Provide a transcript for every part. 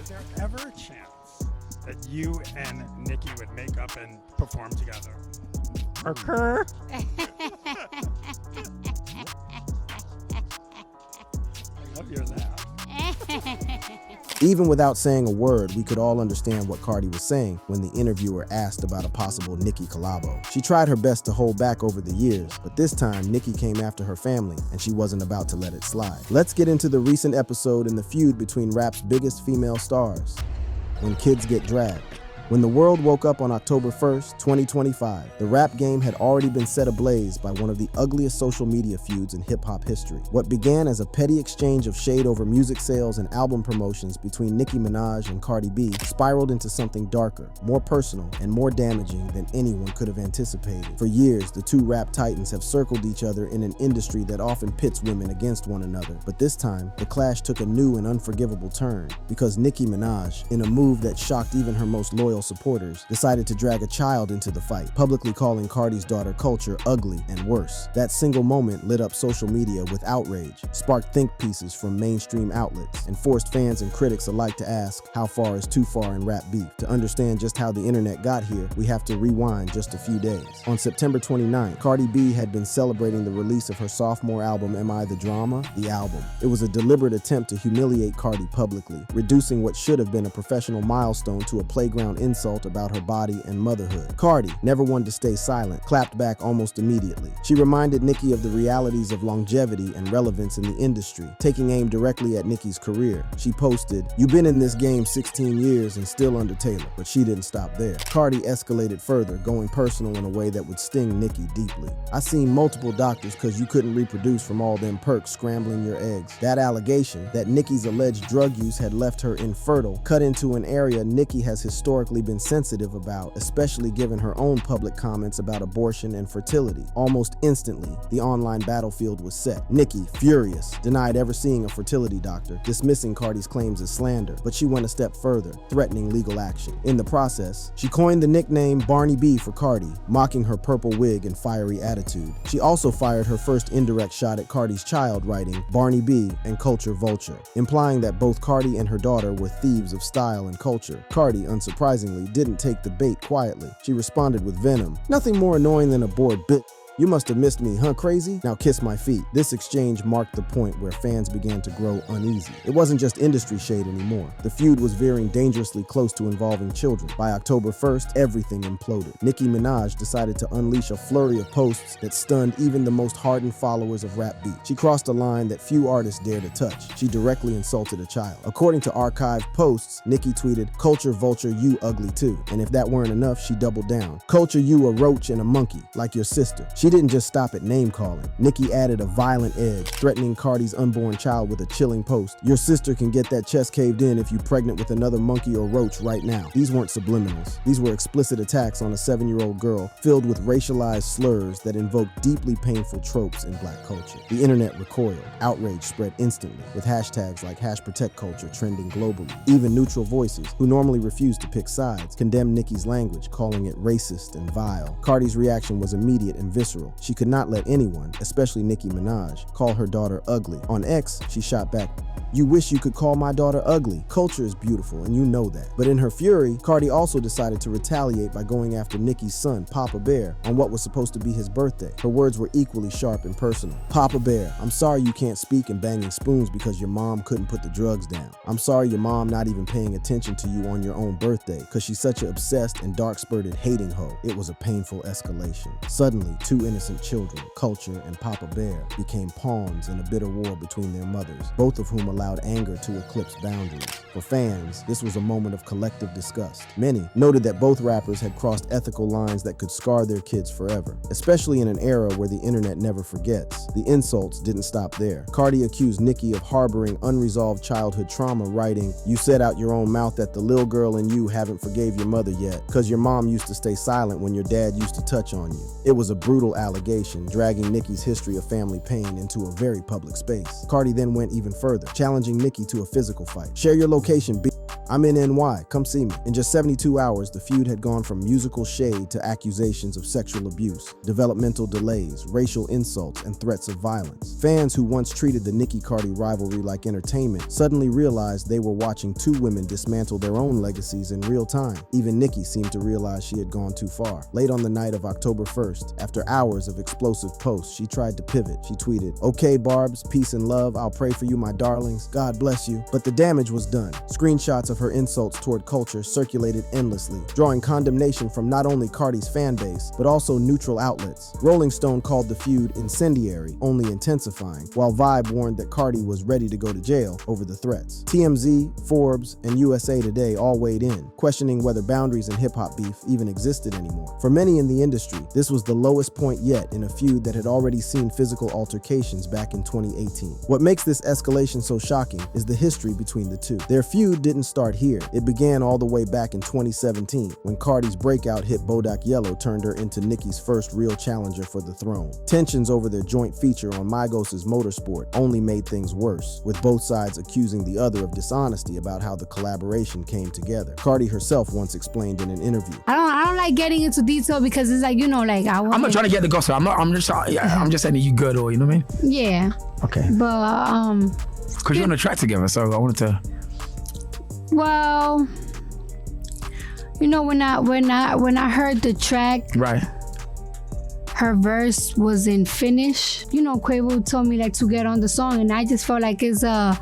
there ever a chance that you and Nicki would make up and perform together? Occur? I love your laugh. Even without saying a word, we could all understand what Cardi was saying when the interviewer asked about a possible Nicki collabo. She tried her best to hold back over the years, but this time Nicki came after her family and she wasn't about to let it slide. Let's get into the recent episode in the feud between rap's biggest female stars, When Kids Get Dragged. When the world woke up on October 1st, 2025, the rap game had already been set ablaze by one of the ugliest social media feuds in hip-hop history. What began as a petty exchange of shade over music sales and album promotions between Nicki Minaj and Cardi B spiraled into something darker, more personal, and more damaging than anyone could have anticipated. For years, the two rap titans have circled each other in an industry that often pits women against one another. But this time, the clash took a new and unforgivable turn because Nicki Minaj, in a move that shocked even her most loyal supporters, decided to drag a child into the fight, publicly calling Cardi's daughter Kulture ugly and worse. That single moment lit up social media with outrage, sparked think pieces from mainstream outlets, and forced fans and critics alike to ask, how far is too far in rap beef? To understand just how the internet got here, we have to rewind just a few days. On September 29th, Cardi B had been celebrating the release of her sophomore album, Am I the Drama? The album. It was a deliberate attempt to humiliate Cardi publicly, reducing what should have been a professional milestone to a playground insult about her body and motherhood. Cardi, never one to stay silent, clapped back almost immediately. She reminded Nicki of the realities of longevity and relevance in the industry, taking aim directly at Nicki's career. She posted, "You've been in this game 16 years and still under Taylor," but she didn't stop there. Cardi escalated further, going personal in a way that would sting Nicki deeply. "I seen multiple doctors cause you couldn't reproduce from all them perks scrambling your eggs." That allegation, that Nicki's alleged drug use had left her infertile, cut into an area Nicki has historically been sensitive about, especially given her own public comments about abortion and fertility. Almost instantly, the online battlefield was set. Nicki, furious, denied ever seeing a fertility doctor, dismissing Cardi's claims as slander, but she went a step further, threatening legal action. In the process, she coined the nickname Barney B for Cardi, mocking her purple wig and fiery attitude. She also fired her first indirect shot at Cardi's child, writing Barney B and Culture Vulture, implying that both Cardi and her daughter were thieves of style and culture. Cardi, unsurprisingly, didn't take the bait quietly. She responded with venom. "Nothing more annoying than a bored bitch. You must have missed me, huh, crazy? Now kiss my feet." This exchange marked the point where fans began to grow uneasy. It wasn't just industry shade anymore. The feud was veering dangerously close to involving children. By October 1st, everything imploded. Nicki Minaj decided to unleash a flurry of posts that stunned even the most hardened followers of rap beat. She crossed a line that few artists dare to touch. She directly insulted a child. According to archived posts, Nicki tweeted, "Culture Vulture, you ugly too." And if that weren't enough, she doubled down. "Culture, you a roach and a monkey, like your sister." She didn't just stop at name-calling. Nicki added a violent edge, threatening Cardi's unborn child with a chilling post. "Your sister can get that chest caved in if you pregnant with another monkey or roach right now." These weren't subliminals. These were explicit attacks on a 7-year-old girl, filled with racialized slurs that invoked deeply painful tropes in black culture. The internet recoiled. Outrage spread instantly, with hashtags like #ProtectCulture trending globally. Even neutral voices, who normally refuse to pick sides, condemned Nicki's language, calling it racist and vile. Cardi's reaction was immediate and visceral. She could not let anyone, especially Nicki Minaj, call her daughter ugly. On X, she shot back, "You wish you could call my daughter ugly. Culture is beautiful, and you know that." But in her fury, Cardi also decided to retaliate by going after Nicki's son, Papa Bear, on what was supposed to be his birthday. Her words were equally sharp and personal. "Papa Bear, I'm sorry you can't speak and banging spoons because your mom couldn't put the drugs down. I'm sorry your mom not even paying attention to you on your own birthday because she's such an obsessed and dark-spirited hating hoe." It was a painful escalation. Suddenly, two innocent children, Culture and Papa Bear, became pawns in a bitter war between their mothers, both of whom allowed anger to eclipse boundaries. For fans, this was a moment of collective disgust. Many noted that both rappers had crossed ethical lines that could scar their kids forever, especially in an era where the internet never forgets. The insults didn't stop there. Cardi accused Nicki of harboring unresolved childhood trauma, writing, "You said out your own mouth that the little girl and you haven't forgave your mother yet, cause your mom used to stay silent when your dad used to touch on you." It was a brutal allegation, dragging Nicki's history of family pain into a very public space. Cardi then went even further, challenging Nicki to a physical fight. "Share your location, I'm in NY, come see me. In just 72 hours, the feud had gone from musical shade to accusations of sexual abuse, developmental delays, racial insults, and threats of violence. Fans who once treated the Nicki-Cardi rivalry like entertainment suddenly realized they were watching two women dismantle their own legacies in real time. Even Nicki seemed to realize she had gone too far. Late on the night of October 1st, after hours of explosive posts, she tried to pivot. She tweeted, "Okay, Barbs, peace and love. I'll pray for you, my darlings. God bless you." But the damage was done. Screenshots of her insults toward Kulture circulated endlessly, drawing condemnation from not only Cardi's fan base, but also neutral outlets. Rolling Stone called the feud incendiary, only intensifying, while Vibe warned that Cardi was ready to go to jail over the threats. TMZ, Forbes, and USA Today all weighed in, questioning whether boundaries in hip-hop beef even existed anymore. For many in the industry, this was the lowest point yet in a feud that had already seen physical altercations back in 2018. What makes this escalation so shocking is the history between the two. Their feud didn't start here. It began all the way back in 2017, when Cardi's breakout hit Bodak Yellow turned her into Nicki's first real challenger for the throne. Tensions over their joint feature on Migos' Motorsport only made things worse, with both sides accusing the other of dishonesty about how the collaboration came together. Cardi herself once explained in an interview, I don't like getting into detail because it's like, like I'm not trying to get the gossip. I'm just saying that you good, or you know what I mean? Yeah. Okay. But because you're on a track together, so I wanted to. Well, when I heard the track, Right. her verse wasn't finished. Quavo told me to get on the song, and I just felt like it's a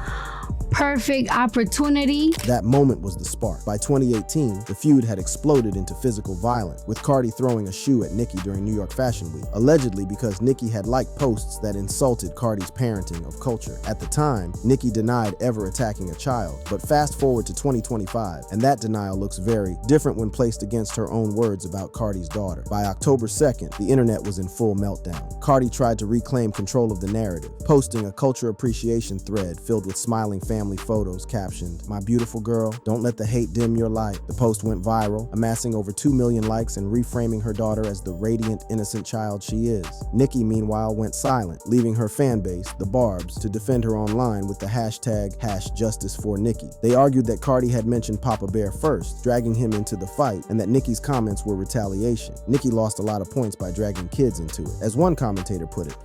perfect opportunity. That moment was the spark. By 2018, the feud had exploded into physical violence, with Cardi throwing a shoe at Nicki during New York Fashion Week, allegedly because Nicki had liked posts that insulted Cardi's parenting of Kulture. At the time, Nicki denied ever attacking a child, but fast forward to 2025, and that denial looks very different when placed against her own words about Cardi's daughter. By October 2nd, the internet was in full meltdown. Cardi tried to reclaim control of the narrative, posting a culture appreciation thread filled with smiling family photos captioned, "My beautiful girl, don't let the hate dim your light." The post went viral, amassing over 2 million likes and reframing her daughter as the radiant, innocent child she is. Nicki, meanwhile, went silent, leaving her fan base, the Barbs, to defend her online with the hashtag #JusticeForNicki. They argued that Cardi had mentioned Papa Bear first, dragging him into the fight, and that Nicki's comments were retaliation. Nicki lost a lot of points by dragging kids into it. As one commentator put it,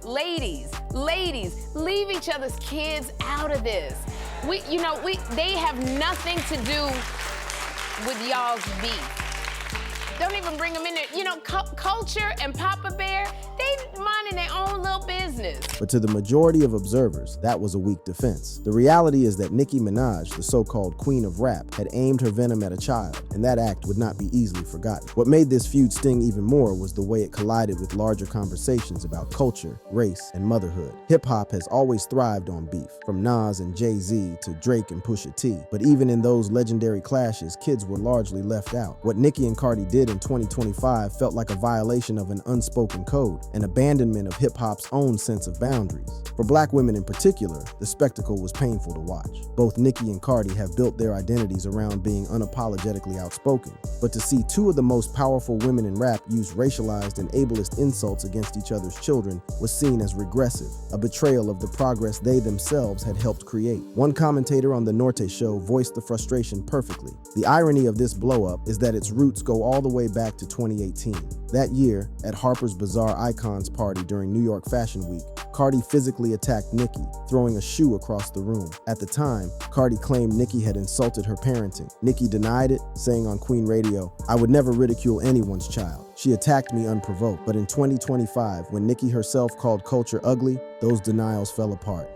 Ladies, leave each other's kids out of this. They have nothing to do with y'all's beef. Don't even bring them in there. Kulture and Papa Bear, they minding their own little business. But to the majority of observers, that was a weak defense. The reality is that Nicki Minaj, the so-called queen of rap, had aimed her venom at a child, and that act would not be easily forgotten. What made this feud sting even more was the way it collided with larger conversations about culture, race, and motherhood. Hip-hop has always thrived on beef, from Nas and Jay-Z to Drake and Pusha T. But even in those legendary clashes, kids were largely left out. What Nicki and Cardi did in 2025 felt like a violation of an unspoken code, an abandonment of hip-hop's own sense of boundaries. For Black women in particular, the spectacle was painful to watch. Both Nicki and Cardi have built their identities around being unapologetically outspoken, but to see two of the most powerful women in rap use racialized and ableist insults against each other's children was seen as regressive, a betrayal of the progress they themselves had helped create. One commentator on The Norte Show voiced the frustration perfectly. The irony of this blow-up is that its roots go all the way back to 2018. That year, at Harper's Bazaar Icons party during New York Fashion Week, Cardi physically attacked Nicki, throwing a shoe across the room. At the time, Cardi claimed Nicki had insulted her parenting. Nicki denied it, saying on Queen Radio, "I would never ridicule anyone's child. She attacked me unprovoked." But in 2025, when Nicki herself called Kulture ugly, those denials fell apart.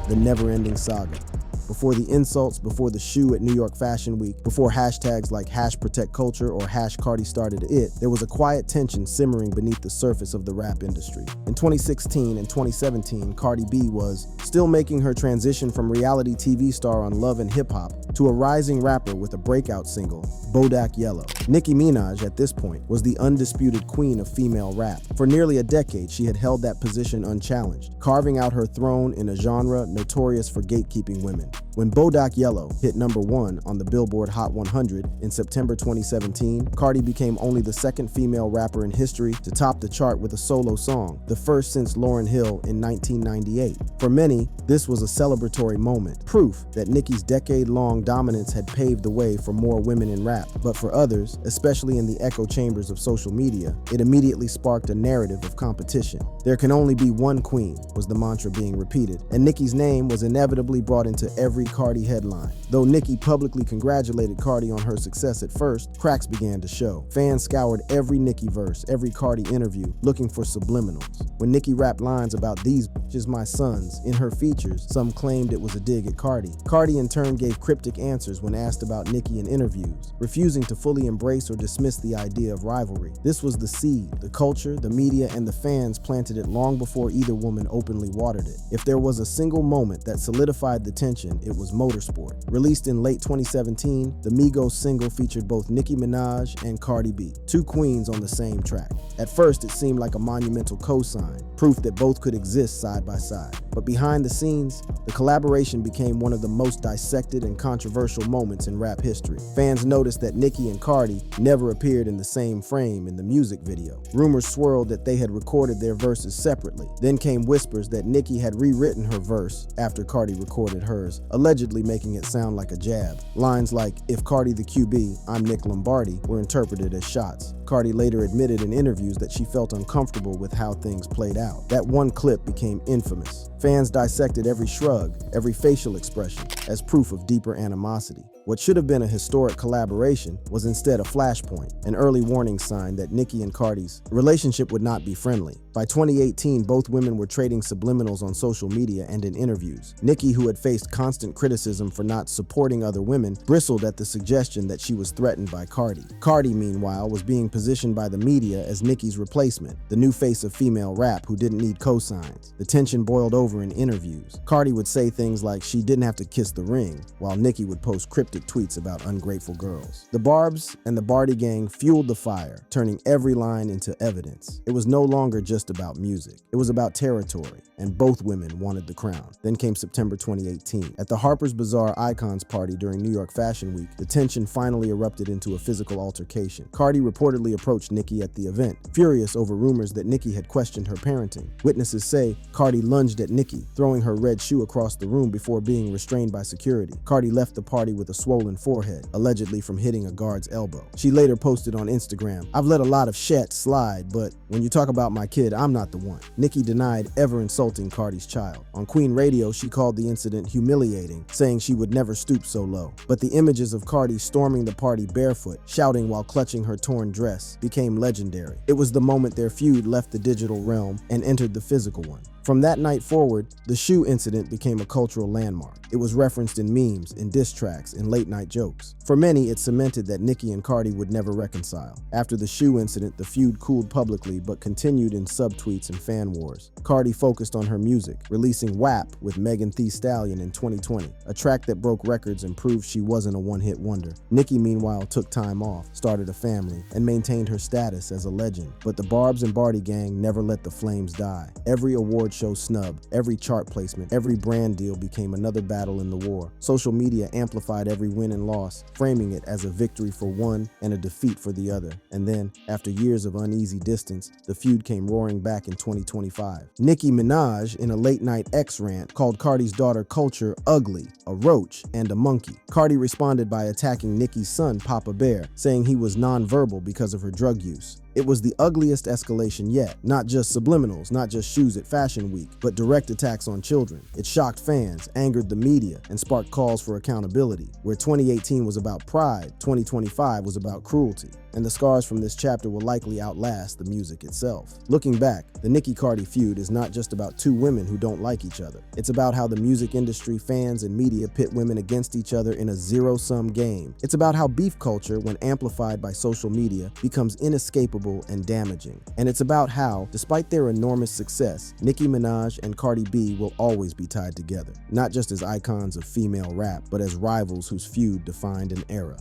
The never-ending saga. Before the insults, before the shoe at New York Fashion Week, before hashtags like #ProtectCulture or #Cardi started it, there was a quiet tension simmering beneath the surface of the rap industry. In 2016 and 2017, Cardi B was still making her transition from reality TV star on Love and Hip Hop to a rising rapper with a breakout single, Bodak Yellow. Nicki Minaj, at this point, was the undisputed queen of female rap. For nearly a decade, she had held that position unchallenged, carving out her throne in a genre notorious for gatekeeping women. When Bodak Yellow hit #1 on the Billboard Hot 100 in September 2017, Cardi became only the second female rapper in history to top the chart with a solo song, the first since Lauryn Hill in 1998. For many, this was a celebratory moment, proof that Nicki's decade-long dominance had paved the way for more women in rap. But for others, especially in the echo chambers of social media, it immediately sparked a narrative of competition. There can only be one queen, was the mantra being repeated, and Nicki's name was inevitably brought into every Cardi headline. Though Nicki publicly congratulated Cardi on her success at first, cracks began to show. Fans scoured every Nicki verse, every Cardi interview, looking for subliminals. When Nicki rapped lines about "these bitches my sons" in her features, some claimed it was a dig at Cardi. Cardi in turn gave cryptic answers when asked about Nicki in interviews, refusing to fully embrace or dismiss the idea of rivalry. This was the seed, the culture, the media, and the fans planted it long before either woman openly watered it. If there was a single moment that solidified the tension, it was Motorsport. Released in late 2017, the Migos single featured both Nicki Minaj and Cardi B, two queens on the same track. At first, it seemed like a monumental cosign, proof that both could exist side by side. But behind the scenes, the collaboration became one of the most dissected and controversial moments in rap history. Fans noticed that Nicki and Cardi never appeared in the same frame in the music video. Rumors swirled that they had recorded their verses separately. Then came whispers that Nicki had rewritten her verse after Cardi recorded hers, allegedly making it sound like a jab. Lines like, "If Cardi the QB, I'm Nick Lombardi," were interpreted as shots. Cardi later admitted in interviews that she felt uncomfortable with how things played out. That one clip became infamous. Fans dissected every shrug, every facial expression, as proof of deeper animosity. What should have been a historic collaboration was instead a flashpoint, an early warning sign that Nicki and Cardi's relationship would not be friendly. By 2018, both women were trading subliminals on social media and in interviews. Nicki, who had faced constant criticism for not supporting other women, bristled at the suggestion that she was threatened by Cardi. Cardi, meanwhile, was being positioned by the media as Nicki's replacement, the new face of female rap who didn't need cosigns. The tension boiled over in interviews. Cardi would say things like she didn't have to kiss the ring, while Nicki would post cryptic tweets about ungrateful girls. The Barbs and the Bardi gang fueled the fire, turning every line into evidence. It was no longer just about music. It was about territory, and both women wanted the crown. Then came September 2018. At the Harper's Bazaar Icons party during New York Fashion Week, the tension finally erupted into a physical altercation. Cardi reportedly approached Nicki at the event, furious over rumors that Nicki had questioned her parenting. Witnesses say Cardi lunged at Nicki, throwing her red shoe across the room before being restrained by security. Cardi left the party with a swollen forehead, allegedly from hitting a guard's elbow. She later posted on Instagram, "I've let a lot of shit slide, but when you talk about my kid, I'm not the one." Nicki denied ever insulting Cardi's child. On Queen Radio, she called the incident humiliating, saying she would never stoop so low. But the images of Cardi storming the party barefoot, shouting while clutching her torn dress, became legendary. It was the moment their feud left the digital realm and entered the physical one. From that night forward, the shoe incident became a cultural landmark. It was referenced in memes, in diss tracks, in late-night jokes. For many, it cemented that Nicki and Cardi would never reconcile. After the shoe incident, the feud cooled publicly but continued in subtweets and fan wars. Cardi focused on her music, releasing WAP with Megan Thee Stallion in 2020, a track that broke records and proved she wasn't a one-hit wonder. Nicki, meanwhile, took time off, started a family, and maintained her status as a legend. But the Barbs and Bardi gang never let the flames die. Every award show snubbed, every chart placement, every brand deal became another battle in the war. Social media amplified every win and loss, framing it as a victory for one and a defeat for the other. And then, after years of uneasy distance, the feud came roaring back in 2025. Nicki Minaj, in a late-night X rant, called Cardi's daughter Kulture ugly, a roach, and a monkey. Cardi responded by attacking Nicki's son, Papa Bear, saying he was nonverbal because of her drug use. It was the ugliest escalation yet. Not just subliminals, not just shoes at Fashion Week, but direct attacks on children. It shocked fans, angered the media, and sparked calls for accountability. Where 2018 was about pride, 2025 was about cruelty. And the scars from this chapter will likely outlast the music itself. Looking back, the Nicki-Cardi feud is not just about two women who don't like each other. It's about how the music industry, fans, and media pit women against each other in a zero-sum game. It's about how beef culture, when amplified by social media, becomes inescapable and damaging. And it's about how, despite their enormous success, Nicki Minaj and Cardi B will always be tied together, not just as icons of female rap, but as rivals whose feud defined an era.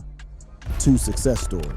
Two success stories.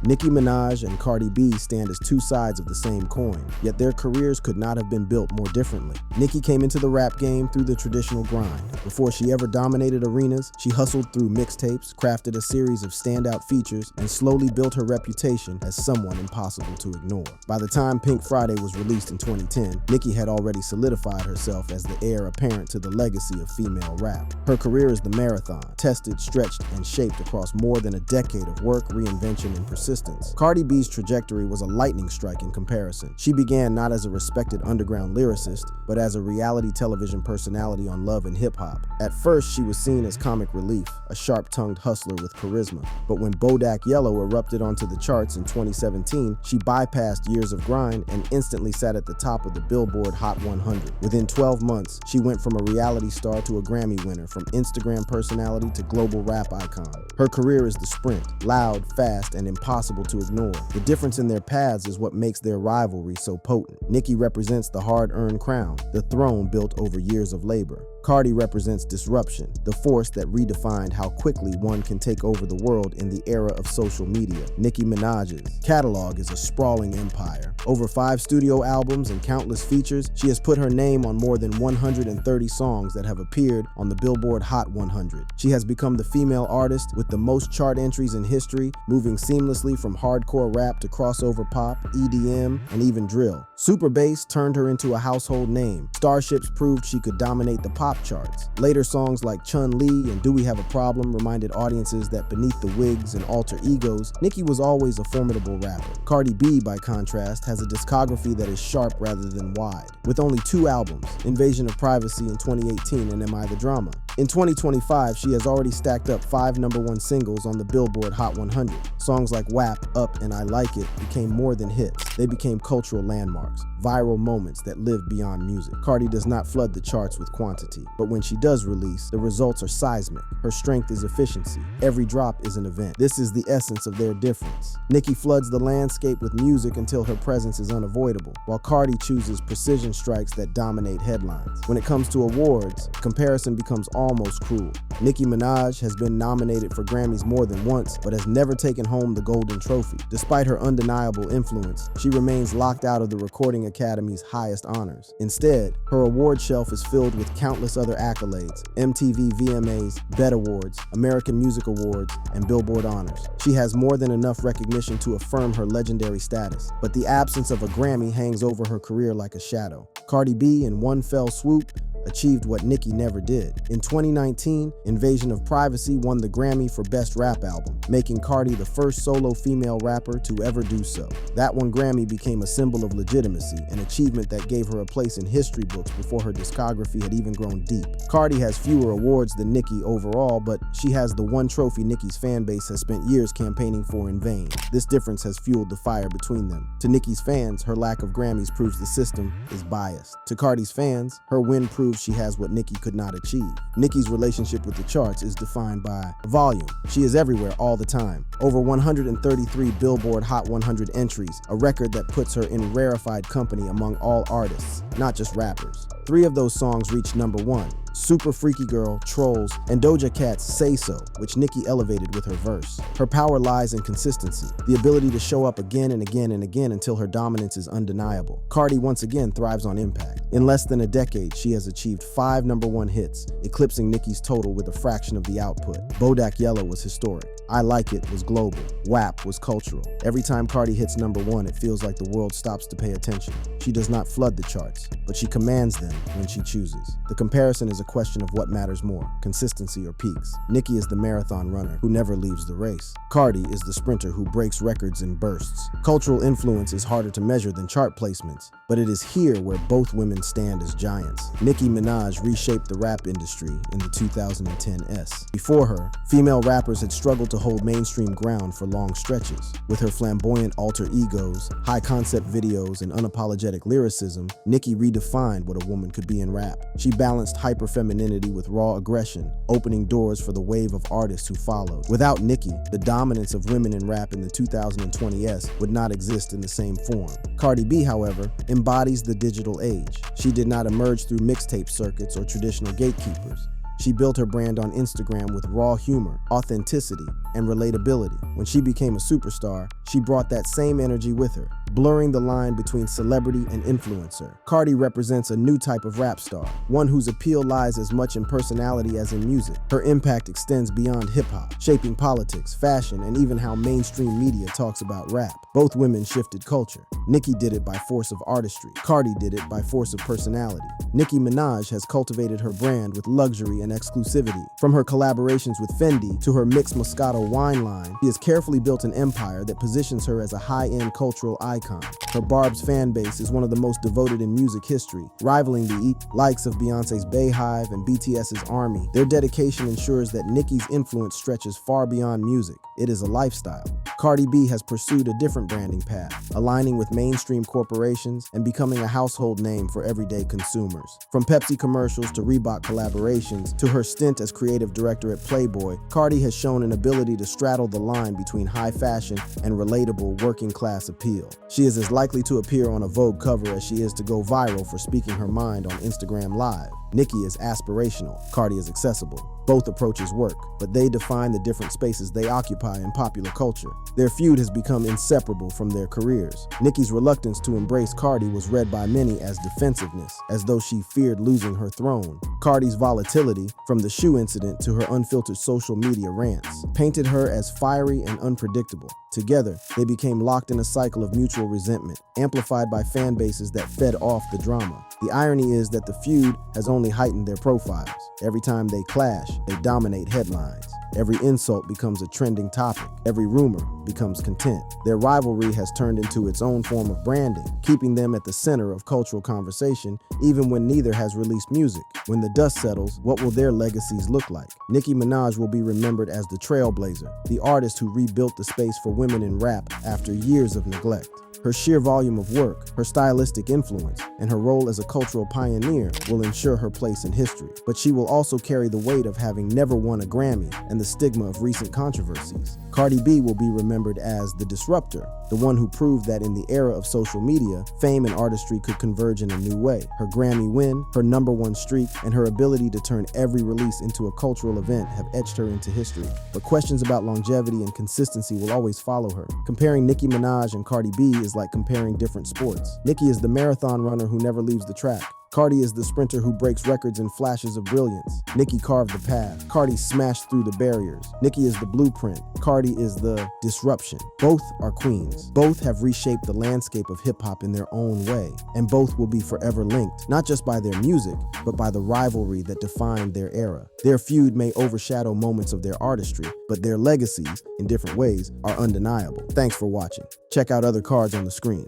Nicki Minaj and Cardi B stand as two sides of the same coin, yet their careers could not have been built more differently. Nicki came into the rap game through the traditional grind. Before she ever dominated arenas, she hustled through mixtapes, crafted a series of standout features, and slowly built her reputation as someone impossible to ignore. By the time Pink Friday was released in 2010, Nicki had already solidified herself as the heir apparent to the legacy of female rap. Her career is the marathon, tested, stretched, and shaped across more than a decade of work, reinvention, and persistence. Cardi B's trajectory was a lightning strike in comparison. She began not as a respected underground lyricist, but as a reality television personality on Love and Hip Hop. At first, she was seen as comic relief, a sharp-tongued hustler with charisma. But when Bodak Yellow erupted onto the charts in 2017, she bypassed years of grind and instantly sat at the top of the Billboard Hot 100. Within 12 months, she went from a reality star to a Grammy winner, from Instagram personality to global rap icon. Her career is the sprint, loud, fast, and impossible to ignore. The difference in their paths is what makes their rivalry so potent. Nicki represents the hard-earned crown, the throne built over years of labor. Cardi represents disruption, the force that redefined how quickly one can take over the world in the era of social media. Nicki Minaj's catalog is a sprawling empire. Over 5 studio albums and countless features, she has put her name on more than 130 songs that have appeared on the Billboard Hot 100. She has become the female artist with the most chart entries in history, moving seamlessly from hardcore rap to crossover pop, EDM, and even drill. Super bass turned her into a household name. Starships proved she could dominate the pop charts. Later songs like Chun-Li and Do We Have a Problem reminded audiences that beneath the wigs and alter egos, Nicki was always a formidable rapper. Cardi B, by contrast, has a discography that is sharp rather than wide. With only 2 albums, Invasion of Privacy in 2018 and Am I the Drama? In 2025, she has already stacked up 5 #1 singles on the Billboard Hot 100. Songs like WAP, Up, and I Like It became more than hits. They became cultural landmarks, viral moments that live beyond music. Cardi does not flood the charts with quantity, but when she does release, the results are seismic. Her strength is efficiency. Every drop is an event. This is the essence of their difference. Nicki floods the landscape with music until her presence is unavoidable, while Cardi chooses precision strikes that dominate headlines. When it comes to awards, comparison becomes almost cruel. Nicki Minaj has been nominated for Grammys more than once, but has never taken home the Golden Trophy. Despite her undeniable influence, she remains locked out of the Recording Academy's highest honors. Instead, her award shelf is filled with countless other accolades: MTV VMAs, BET Awards, American Music Awards, and Billboard honors. She has more than enough recognition to affirm her legendary status, but the absence of a Grammy hangs over her career like a shadow. Cardi B, in one fell swoop, achieved what Nicki never did. In 2019, Invasion of Privacy won the Grammy for Best Rap Album, making Cardi the first solo female rapper to ever do so. That one Grammy became a symbol of legitimacy, an achievement that gave her a place in history books before her discography had even grown deep. Cardi has fewer awards than Nicki overall, but she has the one trophy Nicki's fan base has spent years campaigning for in vain. This difference has fueled the fire between them. To Nicki's fans, her lack of Grammys proves the system is biased. To Cardi's fans, her win proves she has what Nicki could not achieve. Nicki's relationship with the charts is defined by volume. She is everywhere all the time. Over 133 Billboard Hot 100 entries, a record that puts her in rarefied company among all artists, not just rappers. 3 of those songs reached #1. Super Freaky Girl, Trolls, and Doja Cat's Say So, which Nicki elevated with her verse. Her power lies in consistency, the ability to show up again and again and again until her dominance is undeniable. Cardi once again thrives on impact. In less than a decade, she has achieved 5 #1 hits, eclipsing Nicki's total with a fraction of the output. Bodak Yellow was historic. I Like It was global. WAP was cultural. Every time Cardi hits #1, it feels like the world stops to pay attention. She does not flood the charts, but she commands them when she chooses. The comparison is a question of what matters more, consistency or peaks. Nicki is the marathon runner who never leaves the race. Cardi is the sprinter who breaks records in bursts. Cultural influence is harder to measure than chart placements, but it is here where both women stand as giants. Nicki Minaj reshaped the rap industry in the 2010s. Before her, female rappers had struggled to hold mainstream ground for long stretches. With her flamboyant alter egos, high-concept videos, and unapologetic lyricism, Nicki redefined what a woman could be in rap. She balanced hyper-femininity with raw aggression, opening doors for the wave of artists who followed. Without Nicki, the dominance of women in rap in the 2020s would not exist in the same form. Cardi B, however, embodies the digital age. She did not emerge through mixtape circuits or traditional gatekeepers. She built her brand on Instagram with raw humor, authenticity, and relatability. When she became a superstar, she brought that same energy with her, blurring the line between celebrity and influencer. Cardi represents a new type of rap star, one whose appeal lies as much in personality as in music. Her impact extends beyond hip-hop, shaping politics, fashion, and even how mainstream media talks about rap. Both women shifted culture. Nicki did it by force of artistry. Cardi did it by force of personality. Nicki Minaj has cultivated her brand with luxury and exclusivity. From her collaborations with Fendi to her mixed Moscato wine line, she has carefully built an empire that positions her as a high-end cultural icon. Her Barb's fan base is one of the most devoted in music history, rivaling the likes of Beyonce's Bayhive and BTS's ARMY. Their dedication ensures that Nicki's influence stretches far beyond music. It is a lifestyle. Cardi B has pursued a different branding path, aligning with mainstream corporations and becoming a household name for everyday consumers. From Pepsi commercials to Reebok collaborations to her stint as creative director at Playboy, Cardi has shown an ability to straddle the line between high fashion and relatable working-class appeal. She is as likely to appear on a Vogue cover as she is to go viral for speaking her mind on Instagram Live. Nicki is aspirational, Cardi is accessible. Both approaches work, but they define the different spaces they occupy in popular culture. Their feud has become inseparable from their careers. Nicki's reluctance to embrace Cardi was read by many as defensiveness, as though she feared losing her throne. Cardi's volatility, from the shoe incident to her unfiltered social media rants, painted her as fiery and unpredictable. Together, they became locked in a cycle of mutual resentment, amplified by fan bases that fed off the drama. The irony is that the feud has only heightened their profiles. Every time they clash, they dominate headlines. Every insult becomes a trending topic. Every rumor becomes content. Their rivalry has turned into its own form of branding, keeping them at the center of cultural conversation, even when neither has released music. When the dust settles, what will their legacies look like? Nicki Minaj will be remembered as the trailblazer, the artist who rebuilt the space for women in rap after years of neglect. Her sheer volume of work, her stylistic influence, and her role as a cultural pioneer will ensure her place in history. But she will also carry the weight of having never won a Grammy and the stigma of recent controversies. Cardi B will be remembered as the disruptor, the one who proved that in the era of social media, fame and artistry could converge in a new way. Her Grammy win, her #1 streak, and her ability to turn every release into a cultural event have etched her into history. But questions about longevity and consistency will always follow her. Comparing Nicki Minaj and Cardi B is like comparing different sports. Nicki is the marathon runner who never leaves the track. Cardi is the sprinter who breaks records in flashes of brilliance. Nicki carved the path. Cardi smashed through the barriers. Nicki is the blueprint. Cardi is the disruption. Both are queens. Both have reshaped the landscape of hip-hop in their own way. And both will be forever linked, not just by their music, but by the rivalry that defined their era. Their feud may overshadow moments of their artistry, but their legacies, in different ways, are undeniable. Thanks for watching. Check out other cards on the screen.